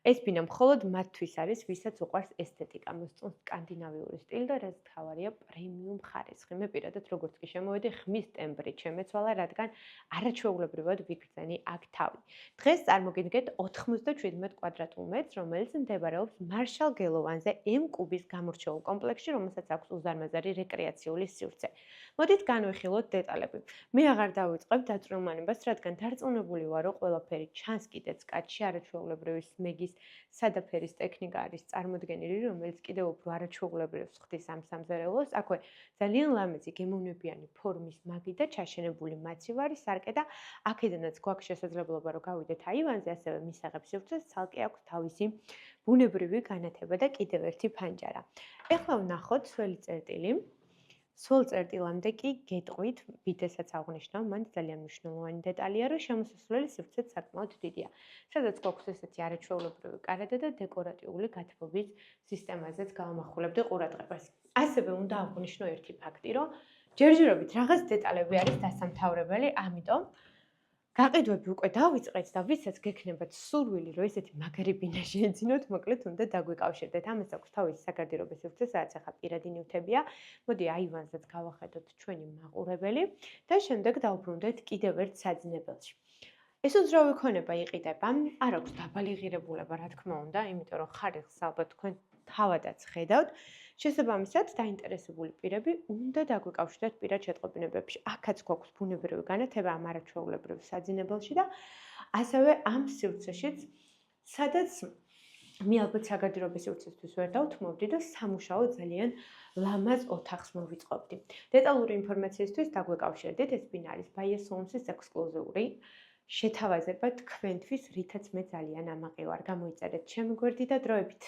ეს ბინა მხოლოდ მათთვის არის, ვისაც უყვარს ესთეტიკა, მოსწონს სკანდინავიური სტილი და რაც მთავარია პრემიუმ ხარისხი. მე პირადად როგორც კი შემოვედი, ხმის ტემბრით შემეცვალა, რადგან არაჩვეულებრივად ვიგრძენი აქ თავი. დღეს წარმოგიდგენთ 97 კვადრატულ მეტრს, რომელიც მდებარეობს მარშალ გელოვანზე M კუბის გამორჩეულ კომპლექსში, რომელსაც აქვს უზარმაზარი რეკრეაციული სივრცე. მოდით განვიხილოთ დეტალები. მე აღარ დავიწყებ დაწვრილმანებას, რადგან დარწმუნებული ვარო, ყველაფერი ჩანს კიდეც კაცში, არაჩვეულებრივი სმეგის სადა ფერის ტექნიკა არის წარმოდგენილი, რომელიც კიდევ უფრო არაჩვეულებრივს ხდის ამ სამზარეულოს. აქვე ძალიან ლამაზი გემოვნებიანი ფორმის მაგი და ჩაშენებული მაცივარი სარკე და აქედანაც გვაქვს შესაძლებლობა, რომ გავიდეთ აივანზე, ასევე მისაღებ სივრცეს ცალკე აქვს თავისი ბუნებრივი განათება და კიდევ ერთი ფანჯარა. ეხლა ვნახოთ სველი წერტილი. სულ წერტილამდე კი გეტყვით, ვიდესაც აღვნიშნავ, მან ძალიან მნიშვნელოვანი დეტალია, რომ შემოსასვლელი სივრცეც საკმაოდ დიდია. სადაც გვაქვს ესეთი არაჩვეულებრივი კარადა და დეკორატიული გათბობის სისტემაზეც გავამახვილებდი ყურადღებას. ასევე უნდა აღვნიშნო ერთი ფაქტი, რომ ჯერჯერობით რაღაც დეტალები არის დასამთავრებელი, ამიტომ გაყიდვები უკვე დავიწყეთ და ვისაც გექნებათ სურვილი, რომ ესეთი მაგარი ბინა შეეძინოთ, მოკლედ უნდა დაგვიკავშირდეთ. ამას აქვს თავისი საგარდიობო სივრცე, სადაც ახლა პირადი ნივთებია. მოდი აივანზეც გავახედოთ ჩვენი მაყურებელი და შემდეგ დავბრუნდეთ კიდევ ერთ საძინებელში. ეს უძრავი ქონება იყიდება, არ აქვს დაბალი ღირებულება, რა თქმა უნდა, იმიტომ რომ ხარისხს ალბათ თქვენ თავადაც ხედავთ. შესაბამისად, დაინტერესებული პირები უნდა დაგვიკავშირდეთ პირად შეტყობინებებში. აქაც გვაქვს ბუნებრივი განათება ამ არაჩვეულებრივ საძინებელში და ასევე ამ სივრცეშიც, სადაც მე ალბათ საგარდიობო სივრცესთვის ვერ დავთმობდი და სამუშაო ძალიან ლამაზ ოთახს მოვიწყობდი. დეტალური ინფორმაციისთვის დაგვიკავშირდეთ, ეს ბინა არის Bias Homes-ის ექსკლუზიური შეთავაზება თქვენთვის, რითაც მე ძალიან ამაყი ვარ. გამოიწერეთ ჩემი გვერდი და დროებით.